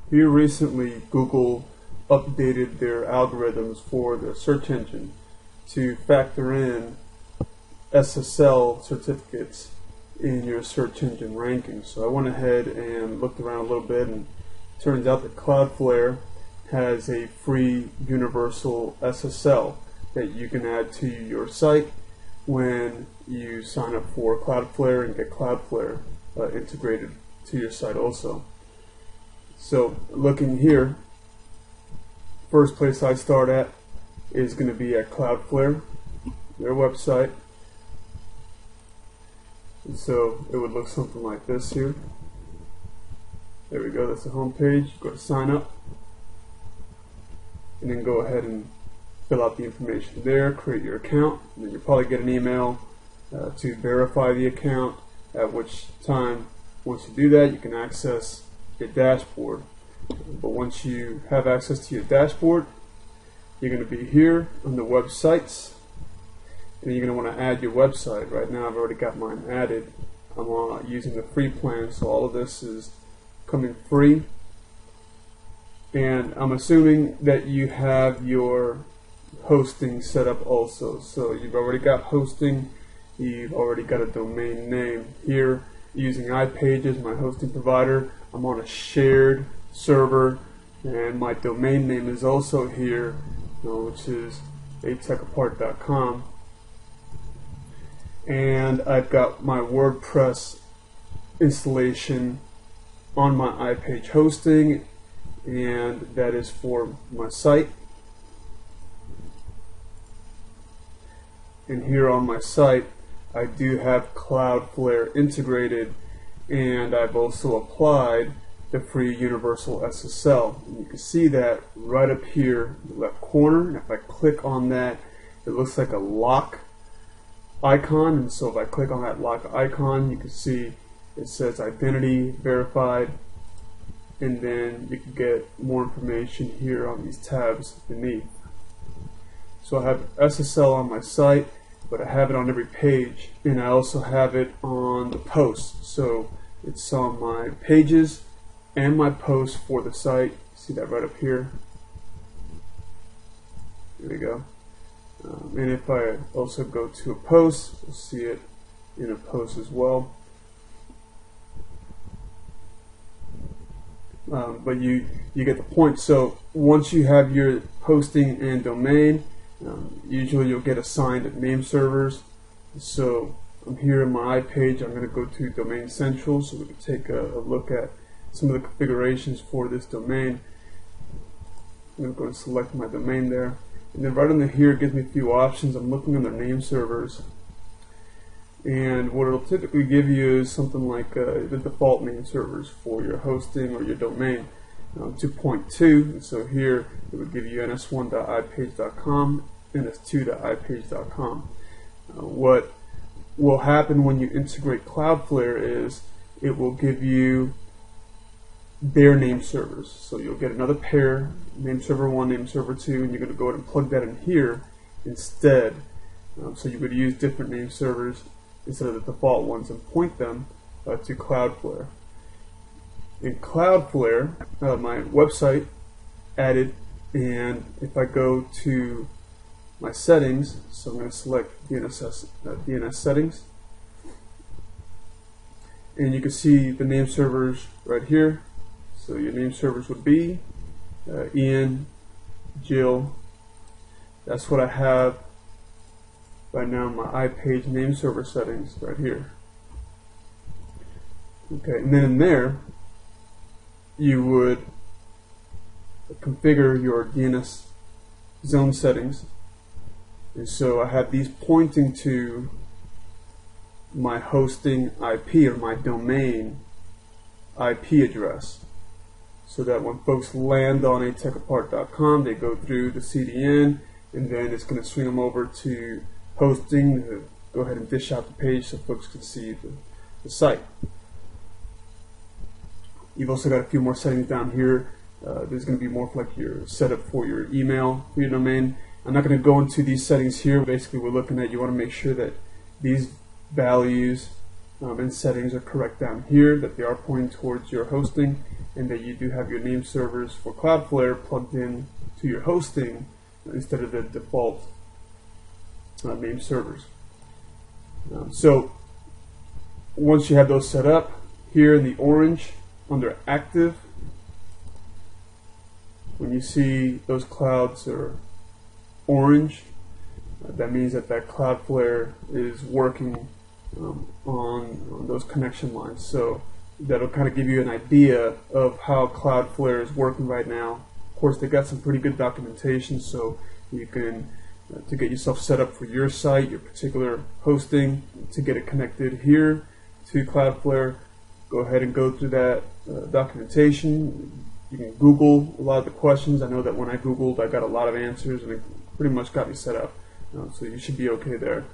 Here recently, Google updated their algorithms for their search engine to factor in SSL certificates in your search engine ranking. So I went ahead and looked around a little bit, and it turns out that Cloudflare has a free universal SSL that you can add to your site when you sign up for Cloudflare and get Cloudflare integrated to your site also. So looking here, first place I start at is going to be at Cloudflare, their website. And so it would look something like this here. There we go, that's the home page. Go to sign up, and then go ahead and fill out the information there, create your account, and then you'll probably get an email to verify the account, at which time, once you do that, you can access your dashboard. But once you have access to your dashboard, you're going to be here on the websites, and you're going to want to add your website. Right now I've already got mine added. I'm using the free plan, so all of this is coming free. And I'm assuming that you have your hosting set up also. So you've already got hosting, you've already got a domain name. Here, using iPages, my hosting provider, I'm on a shared server, and my domain name is also here, which is atechapart.com. And I've got my WordPress installation on my iPage hosting, and that is for my site. And here on my site, I do have Cloudflare integrated, and I've also applied the free universal SSL. And you can see that right up here in the left corner, and if I click on that, it looks like a lock icon. And so if I click on that lock icon, you can see it says identity verified, and then you can get more information here on these tabs beneath. So I have SSL on my site, but I have it on every page, and I also have it on the posts. So it's on my pages and my posts for the site. See that right up here? There we go. And if I also go to a post, we'll see it in a post as well. But you get the point. So once you have your hosting and domain, usually you'll get assigned name servers. So I'm here in my iPage. I'm going to go to Domain Central so we can take a look at some of the configurations for this domain. I'm going to go and select my domain there, and then right under here it gives me a few options. I'm looking under name servers, and what it'll typically give you is something like the default name servers for your hosting or your domain, 2.2. So here it would give you ns1.ipage.com, ns2.ipage.com. What will happen when you integrate Cloudflare is it will give you their name servers. So you'll get another pair, name server 1, name server 2, and you're going to go ahead and plug that in here instead. So you would use different name servers instead of the default ones and point them to Cloudflare. In Cloudflare, my website added, and if I go to my settings, so I'm going to select DNS settings, and you can see the name servers right here. So your name servers would be Ian, Jill. That's what I have right now in my iPage name server settings right here. Okay, and then in there you would configure your DNS zone settings. And so I have these pointing to my hosting IP or my domain IP address, so that when folks land on atechapart.com, they go through the CDN, and then it's going to swing them over to hosting to go ahead and dish out the page so folks can see the site. You've also got a few more settings down here. There's going to be more for like your setup for your email for your domain. I'm not going to go into these settings here. Basically, we're looking at, you want to make sure that these values and settings are correct down here, that they are pointing towards your hosting, and that you do have your name servers for Cloudflare plugged in to your hosting instead of the default name servers. So once you have those set up, here in the orange under active, when you see those clouds are orange, that means that Cloudflare is working on those connection lines. So that'll kind of give you an idea of how Cloudflare is working right now. Of course, they got some pretty good documentation, so you can to get yourself set up for your site, your particular hosting, to get it connected here to Cloudflare. Go ahead and go through that documentation. You can Google a lot of the questions. I know that when I Googled, I got a lot of answers, and it pretty much got me set up. So you should be okay there.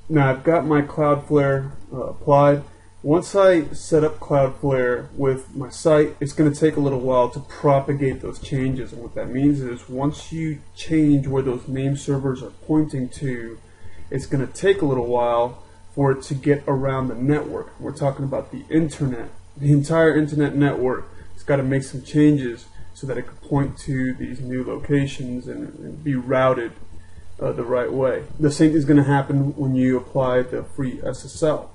Now I've got my Cloudflare applied. Once I set up Cloudflare with my site, it's going to take a little while to propagate those changes. And what that means is once you change where those name servers are pointing to, it's going to take a little while for it to get around the network. We're talking about the internet, the entire internet network. It's got to make some changes so that it could point to these new locations and be routed the right way. The same thing is going to happen when you apply the free SSL.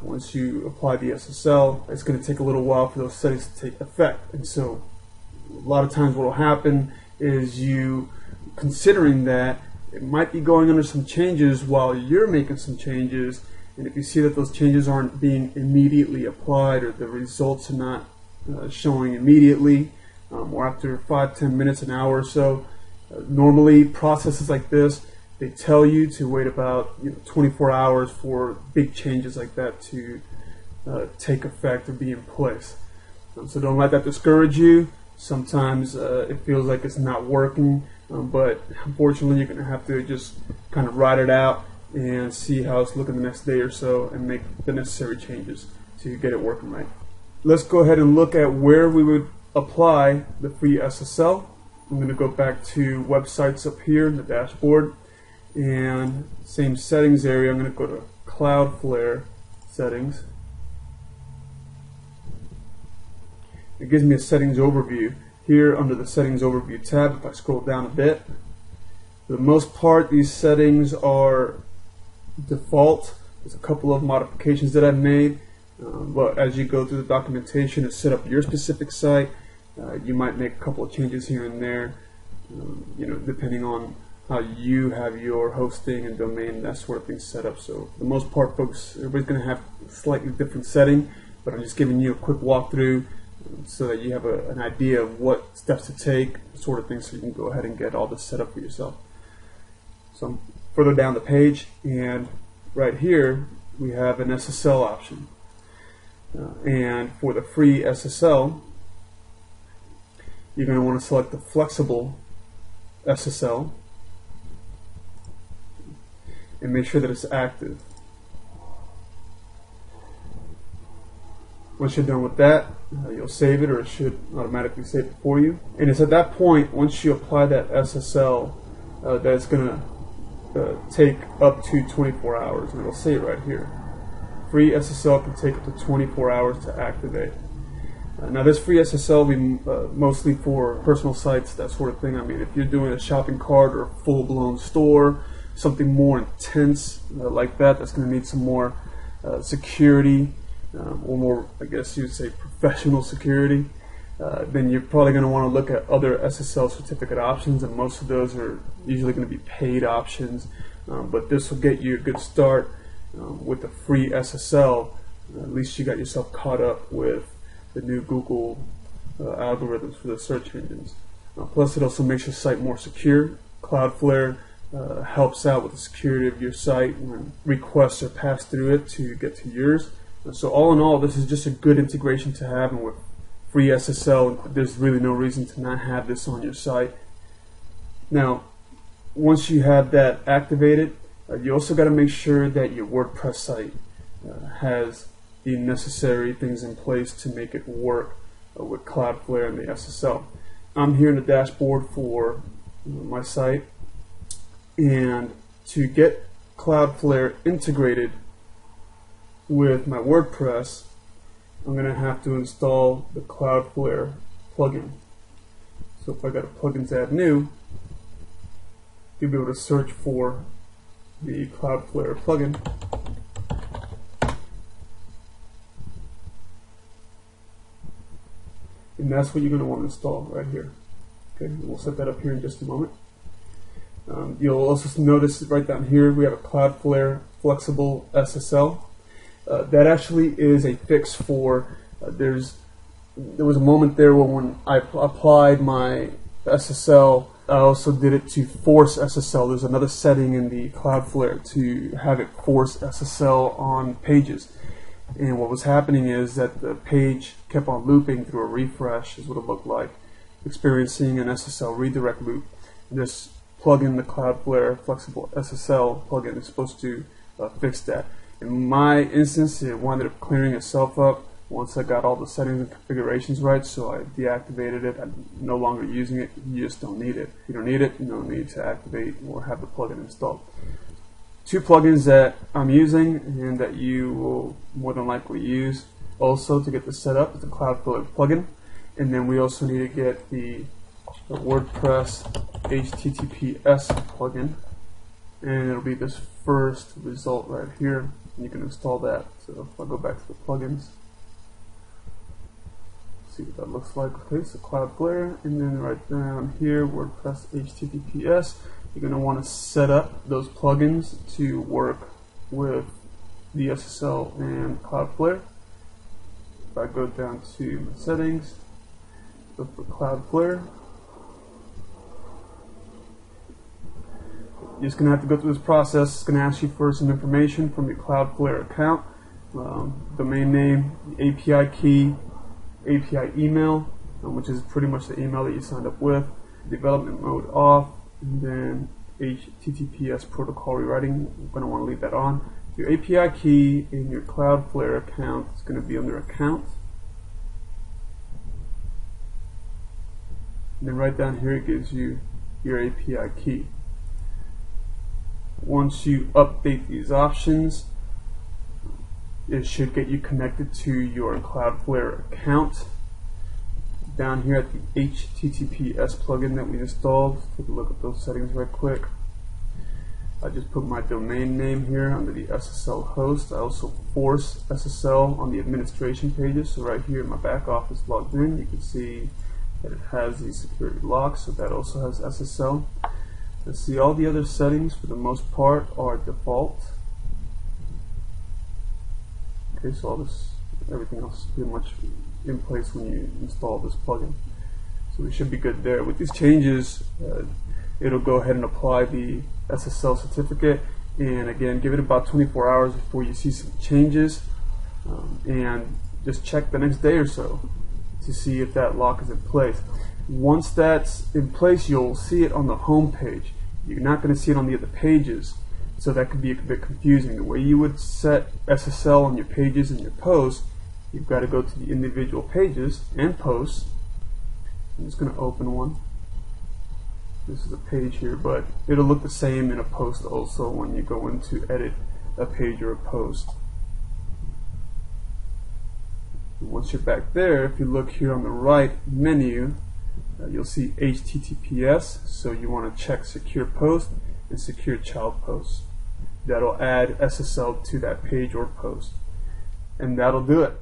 Once you apply the SSL, it's going to take a little while for those settings to take effect. And so a lot of times what will happen is you, considering that it might be going under some changes while you're making some changes, and if you see that those changes aren't being immediately applied, or the results are not showing immediately, or after 5-10 minutes, an hour or so, normally processes like this, they tell you to wait about 24 hours for big changes like that to take effect or be in place. So don't let that discourage you. Sometimes it feels like it's not working, but unfortunately you're going to have to just kind of ride it out and see how it's looking the next day or so and make the necessary changes to get it working right. Let's go ahead and look at where we would apply the free SSL. I'm going to go back to websites up here in the dashboard, and same settings area, I'm going to go to Cloudflare settings. It gives me a settings overview. Here under the settings overview tab, if I scroll down a bit, for the most part these settings are default. There's a couple of modifications that I've made, but as you go through the documentation and set up your specific site, you might make a couple of changes here and there, depending on how you have your hosting and domain, that sort of thing set up. So for the most part, folks, everybody's going to have a slightly different setting, but I'm just giving you a quick walkthrough so that you have an idea of what steps to take, sort of thing, so you can go ahead and get all this set up for yourself. So I'm further down the page, and right here we have an SSL option. And for the free SSL, you're going to want to select the flexible SSL and make sure that it's active. Once you're done with that, you'll save it, or it should automatically save it for you. And it's at that point, once you apply that SSL, that it's going to take up to 24 hours. And it'll say it right here. Free SSL can take up to 24 hours to activate. Now this free SSL will be mostly for personal sites, that sort of thing. I mean, if you're doing a shopping cart or a full-blown store, something more intense like that, that's going to need some more security, or more, I guess you'd say, professional security, then you're probably going to want to look at other SSL certificate options, and most of those are usually going to be paid options, but this will get you a good start with the free SSL. At least you got yourself caught up with the new Google algorithms for the search engines. Plus, it also makes your site more secure. Cloudflare helps out with the security of your site when requests are passed through it to get to yours. So all in all, this is just a good integration to have, and with free SSL, there's really no reason to not have this on your site. Now, once you have that activated, you also got to make sure that your WordPress site has the necessary things in place to make it work with Cloudflare and the SSL. I'm here in the dashboard for my site, and to get Cloudflare integrated with my WordPress, I'm going to have to install the Cloudflare plugin. So if I go to Plugins, Add New, you'll be able to search for the Cloudflare plugin. And that's what you're going to want to install right here. Okay, we'll set that up here in just a moment. You'll also notice right down here we have a Cloudflare Flexible SSL. That actually is a fix for, there was a moment there when I applied my SSL, I also did it to force SSL. There's another setting in the Cloudflare to have it force SSL on pages. And what was happening is that the page kept on looping through a refresh, is what it looked like, experiencing an SSL redirect loop. This plugin, the Cloudflare Flexible SSL plugin, is supposed to fix that. In my instance, it wound up clearing itself up once I got all the settings and configurations right, so I deactivated it. I'm no longer using it. You just don't need it. If you don't need it, no need to activate or have the plugin installed. Two plugins that I'm using and that you will more than likely use also to get this set up is the Cloudflare plugin, and then we also need to get the WordPress HTTPS plugin, and it'll be this first result right here. You can install that. So if I go back to the plugins, see what that looks like. Okay, so Cloudflare, and then right down here, WordPress HTTPS. You're going to want to set up those plugins to work with the SSL and Cloudflare. If I go down to my settings, look for Cloudflare. You're just going to have to go through this process. It's going to ask you for some information from your Cloudflare account, domain name, API key, API email, which is pretty much the email that you signed up with, development mode off, and then HTTPS protocol rewriting. You're going to want to leave that on. Your API key in your Cloudflare account is going to be under account. And then right down here it gives you your API key. Once you update these options, it should get you connected to your Cloudflare account. Down here at the HTTPS plugin that we installed, take a look at those settings right quick. I just put my domain name here under the SSL host. I also force SSL on the administration pages. So right here in my back office logged in, you can see that it has the security lock, so that also has SSL. Let's see, all the other settings for the most part are default. Okay, so all this, everything else is pretty much in place when you install this plugin. So we should be good there. With these changes, it'll go ahead and apply the SSL certificate, and again, give it about 24 hours before you see some changes, and just check the next day or so to see if that lock is in place. Once that's in place, you'll see it on the home page. You're not going to see it on the other pages, so that could be a bit confusing. The way you would set SSL on your pages and your posts, you've got to go to the individual pages and posts. I'm just going to open one. This is a page here, but it'll look the same in a post also when you go in to edit a page or a post. And once you're back there, if you look here on the right menu, you'll see HTTPS, so you want to check secure post and secure child posts. That'll add SSL to that page or post. And that'll do it.